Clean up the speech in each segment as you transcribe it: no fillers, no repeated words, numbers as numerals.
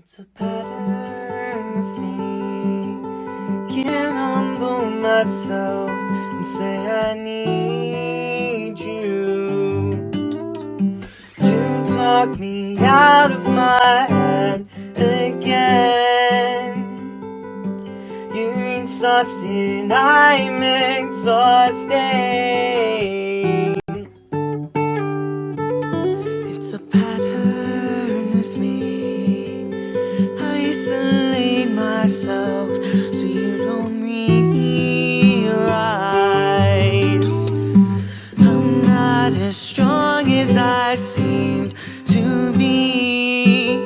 It's a pattern with me. Can't humble myself and say I need you to talk me out of my head again. You're exhausted, I'm exhausted. It's a pattern with me. Isolate myself so you don't realize I'm not as strong as I seemed to be.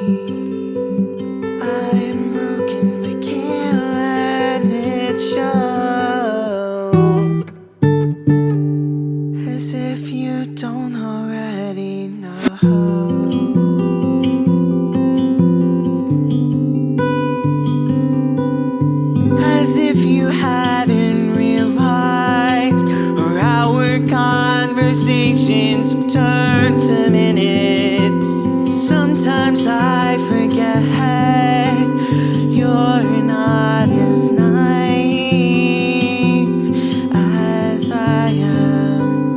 I'm broken but can't let it show. As if you don't already know. As if you hadn't realized, or our conversations have turned to minutes. Sometimes I forget you're not as naive as I am.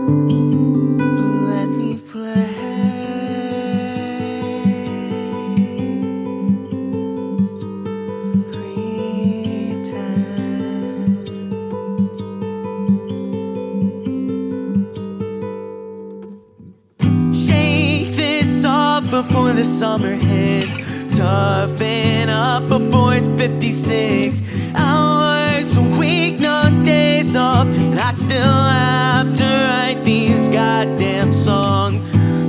Let me play. Shake this off before the summer hits. Toughen up before it's 56 hours a week, no days off. And I still have to write these goddamn songs.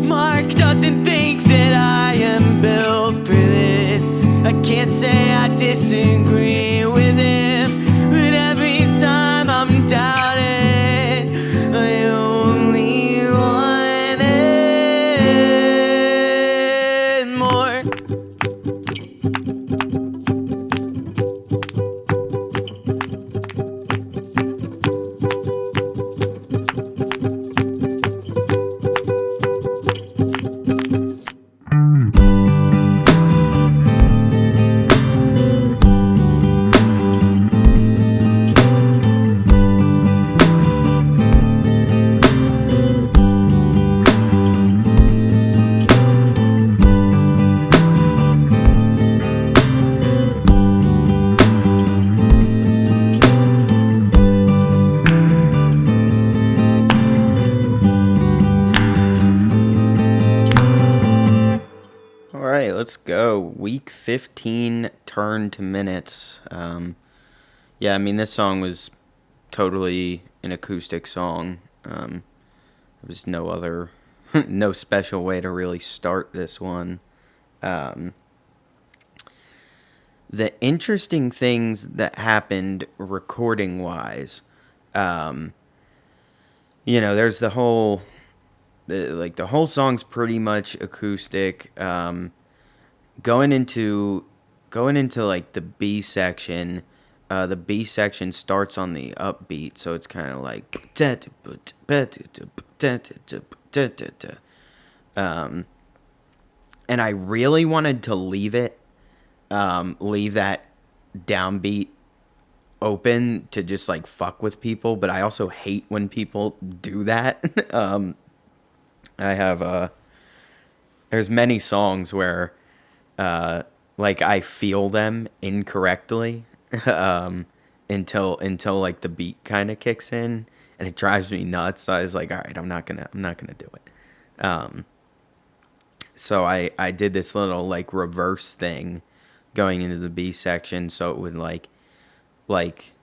Mark doesn't think that I am built for this. I can't say I disagree with him, but every time I'm doubted, I only wanted more. All right, let's go. Week 15, turn to minutes. Yeah, I mean, this song was totally an acoustic song. There was no other, no special way to really start this one. Um, the interesting things that happened recording wise, um, there's the whole song's pretty much acoustic. Going into like the B section, the B section starts on the upbeat, so it's kind of like and I really wanted to leave that downbeat open to just like fuck with people, but I also hate when people do that. I have there's many songs where like I feel them incorrectly until like the beat kind of kicks in, and it drives me nuts. So I was like, all right, I'm not gonna do it. So I did this little like reverse thing going into the B section, so it would like like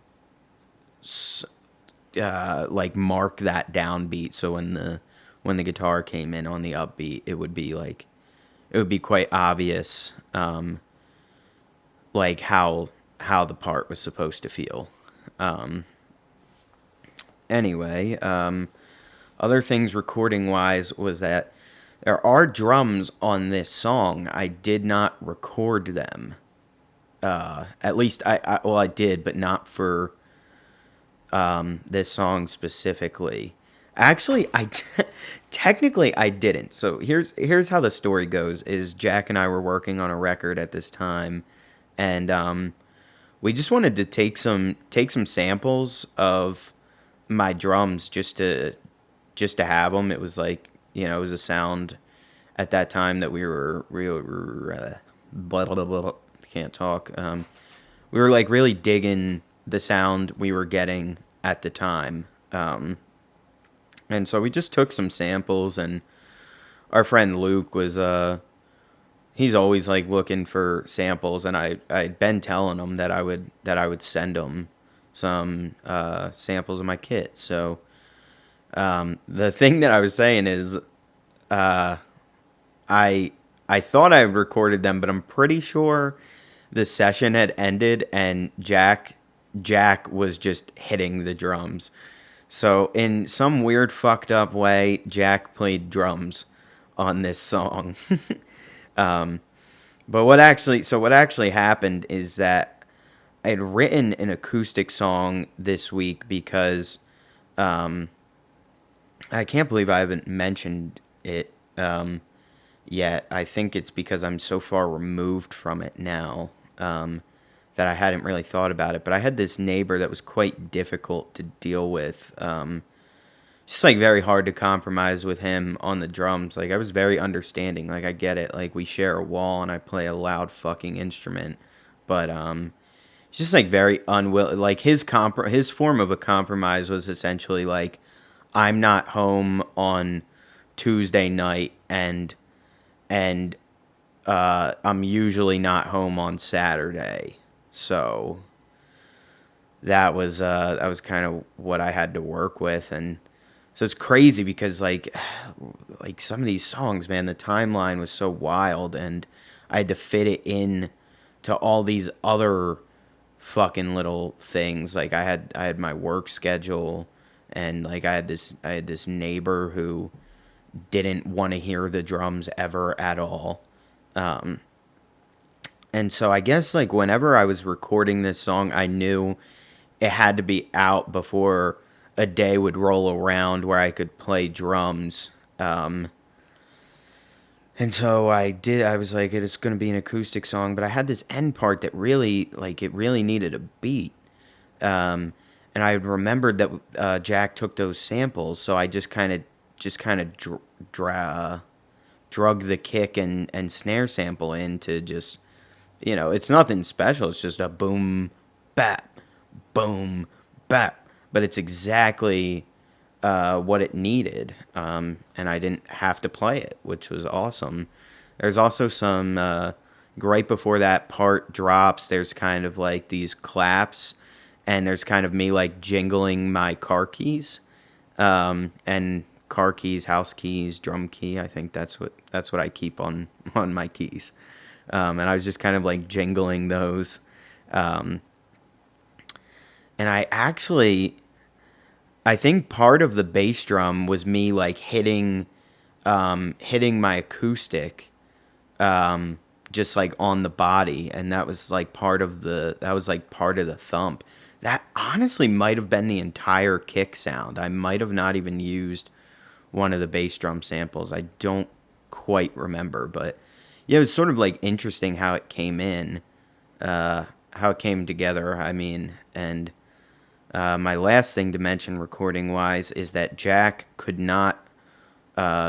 mark that downbeat. So when the guitar came in on the upbeat, it would be quite obvious, like how the part was supposed to feel. Anyway, other things recording wise was that there are drums on this song. I did not record them. At least I did, but not for this song specifically. Actually, technically I didn't. So here's how the story goes: is Jack and I were working on a record at this time, and we just wanted to take some samples of my drums just to have them. It was like, it was a sound at that time that we were real blah, blah, blah, blah, can't talk. We were like really digging the sound we were getting at the time. And so we just took some samples, and our friend Luke was he's always like looking for samples, and I'd been telling him that I would send him some samples of my kit. So the thing that I was saying is I I thought I recorded them, but I'm pretty sure the session had ended and Jack was just hitting the drums. So in some weird fucked up way, Jack played drums on this song. But what actually happened is that I'd written an acoustic song this week because I can't believe I haven't mentioned it yet. I think it's because I'm so far removed from it now that I hadn't really thought about it. But I had this neighbor that was quite difficult to deal with. Just like very hard to compromise with him on the drums. Like I was very understanding. Like I get it. Like we share a wall and I play a loud fucking instrument. But it's just like very unwilling. Like his form of a compromise was essentially like, I'm not home on Tuesday night and I'm usually not home on Saturday. So that was kind of what I had to work with. And so it's crazy because like some of these songs, man, the timeline was so wild and I had to fit it in to all these other fucking little things. Like I had my work schedule, and like I had this neighbor who didn't want to hear the drums ever at all. And so I guess like whenever I was recording this song, I knew it had to be out before a day would roll around where I could play drums. And so I was like, it's going to be an acoustic song, but I had this end part that really, like, it really needed a beat. And I remembered that Jack took those samples, so I just kind of drug the kick and snare sample in to just, it's nothing special. It's just a boom, bap, boom, bap. But it's exactly what it needed, and I didn't have to play it, which was awesome. There's also some, right before that part drops, there's kind of like these claps, and there's kind of me like jingling my car keys, and car keys, house keys, drum key. I think that's what I keep on my keys. And I was just kind of like jingling those. And I think part of the bass drum was me like hitting my acoustic, just like on the body. And that was like part of the thump. That honestly might have been the entire kick sound. I might have not even used one of the bass drum samples. I don't quite remember, but yeah, it was sort of like interesting how it came in, how it came together. I mean, and my last thing to mention recording wise is that Jack could not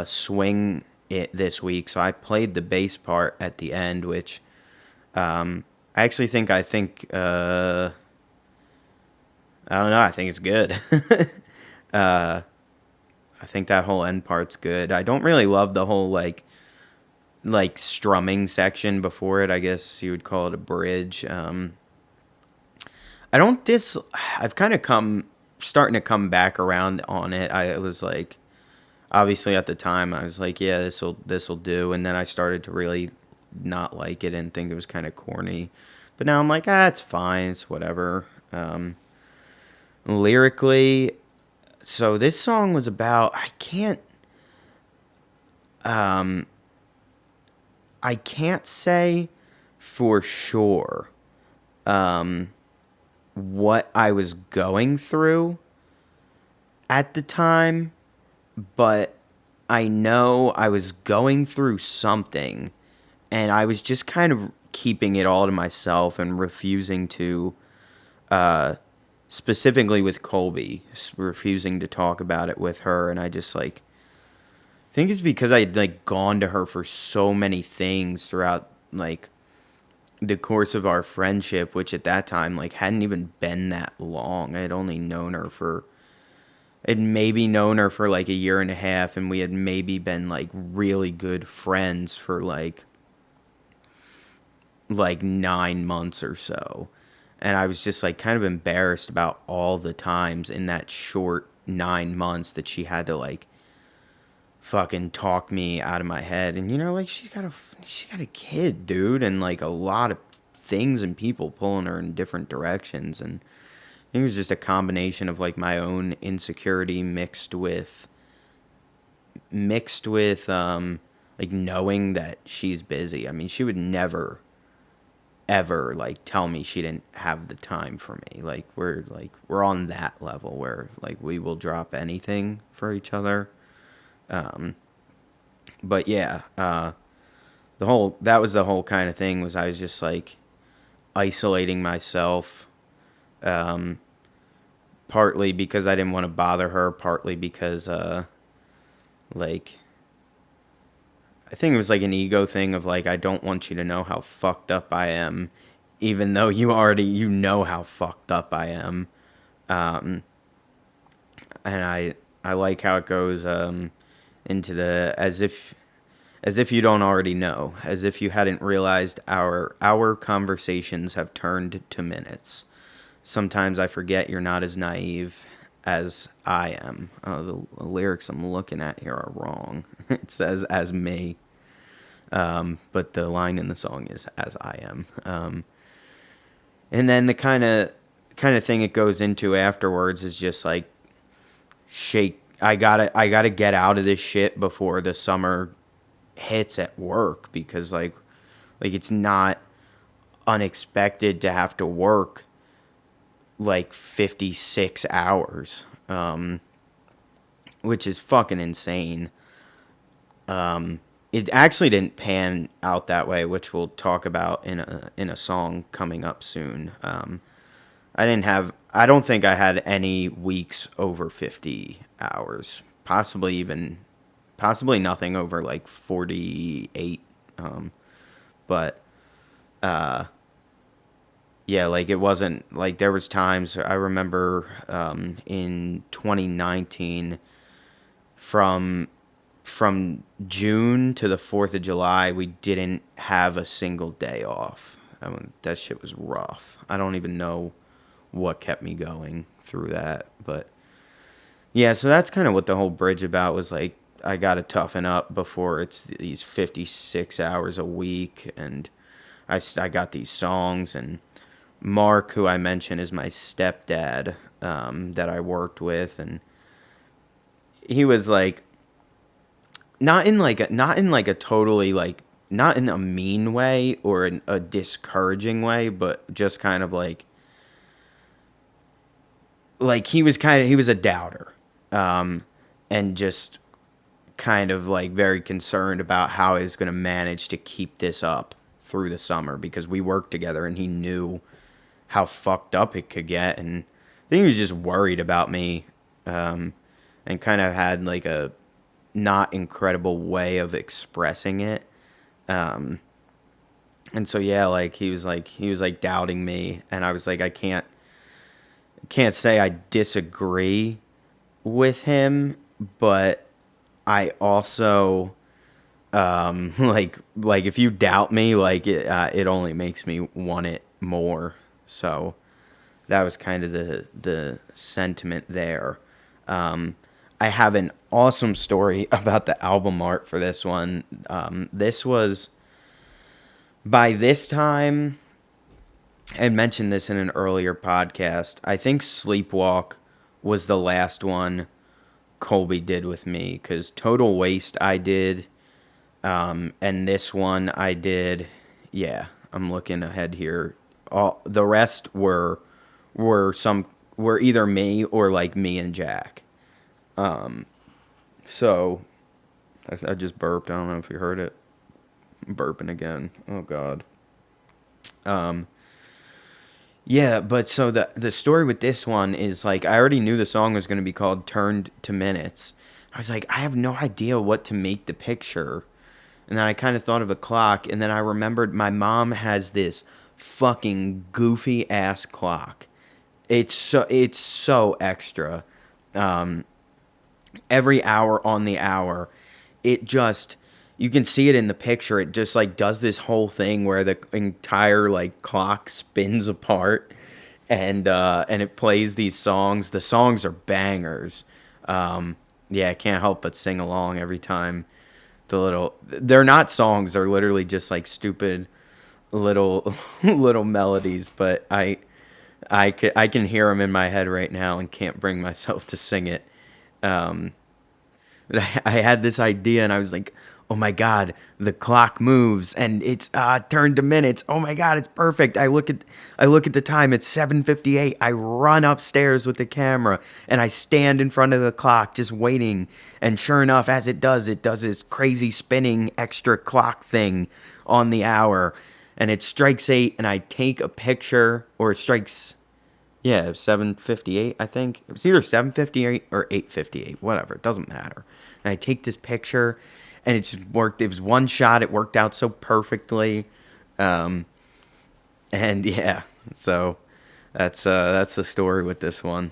swing it this week, so I played the bass part at the end, which I think I don't know. I think it's good. I think that whole end part's good. I don't really love the whole like strumming section before it. I guess you would call it a bridge. I've kind of starting to come back around on it. I was like, obviously at the time I was like, yeah, this'll do, and then I started to really not like it and think it was kind of corny. But now I'm like, it's fine. It's whatever. Lyrically, so this song was about, I can't say for sure what I was going through at the time, but I know I was going through something, and I was just kind of keeping it all to myself and refusing to, specifically with Colby, refusing to talk about it with her. And I just like, I think it's because I had like gone to her for so many things throughout like the course of our friendship, which at that time like hadn't even been that long. I had only known her for, had maybe known her for like a year and a half, and we had maybe been like really good friends for like 9 months or so. And I was just like kind of embarrassed about all the times in that short 9 months that she had to like fucking talk me out of my head. And you know, like she got a kid, dude, and like a lot of things and people pulling her in different directions. And I think it was just a combination of like my own insecurity mixed with like knowing that she's busy. I mean, she would never ever like tell me she didn't have the time for me. Like we're on that level where like we will drop anything for each other. Um but yeah, the whole that was the whole kind of thing was I was just like isolating myself, um partly because I didn't want to bother her, partly because like I think it was like an ego thing of like I don't want you to know how fucked up I am, even though you know how fucked up I am. Um, and I like how it goes into the as if you don't already know, as if you hadn't realized our conversations have turned to minutes. Sometimes I forget you're not as naive as I am. The lyrics I'm looking at here are wrong. It says as me. But the line in the song is "as I am." And then the kind of thing it goes into afterwards is just like shake. I gotta get out of this shit before the summer hits at work because like it's not unexpected to have to work like 56 hours, which is fucking insane. It actually didn't pan out that way, which we'll talk about in a song coming up soon. I don't think I had any weeks over 50 hours. Possibly nothing over like 48. But yeah, like it wasn't like there was times I remember in 2019 from June to the 4th of July, we didn't have a single day off. I mean, that shit was rough. I don't even know what kept me going through that. But yeah, so that's kind of what the whole bridge about was like. I got to toughen up before it's these 56 hours a week. And I got these songs. And Mark, who I mentioned, is my stepdad that I worked with. And he was like, not in like a totally like not in a mean way or in a discouraging way, but just kind of like he was a doubter, and just kind of like very concerned about how he was going to manage to keep this up through the summer because we worked together and he knew how fucked up it could get. And I think he was just worried about me, and kind of had like a not incredible way of expressing it. And so yeah, like he was like doubting me, and I was like I can't say I disagree with him, but I also like if you doubt me, like it only makes me want it more. So that was kind of the sentiment there. I have an awesome story about the album art for this one. This was by this time. I mentioned this in an earlier podcast. I think Sleepwalk was the last one Colby did with me because Total Waste I did, and this one I did. Yeah, I'm looking ahead here. All the rest were either me or like me and Jack. So I just burped. I don't know if you heard it. I'm burping again. Oh God. Um, yeah, but so the story with this one is like I already knew the song was going to be called "Turned to Minutes." I was like, I have no idea what to make the picture, and then I kind of thought of a clock, and then I remembered my mom has this fucking goofy ass clock. It's so extra. Um, every hour on the hour, it just you can see it in the picture. It just like does this whole thing where the entire like clock spins apart, and it plays these songs. The songs are bangers. Yeah, I can't help but sing along every time. They're not songs. They're literally just like stupid little little melodies. But I can hear them in my head right now and can't bring myself to sing it. Um, I had this idea and I was like, oh my God, the clock moves and it's turned to minutes. Oh my God, it's perfect. I look at the time. It's 7:58. I run upstairs with the camera and I stand in front of the clock just waiting. And sure enough, as it does this crazy spinning extra clock thing on the hour. And it strikes 8 and I take a picture, or it strikes, yeah, 7:58, I think. It was either 7:58 or 8:58, whatever. It doesn't matter. And I take this picture, and it just worked. It was one shot. It worked out so perfectly. Um, and yeah, so that's the story with this one.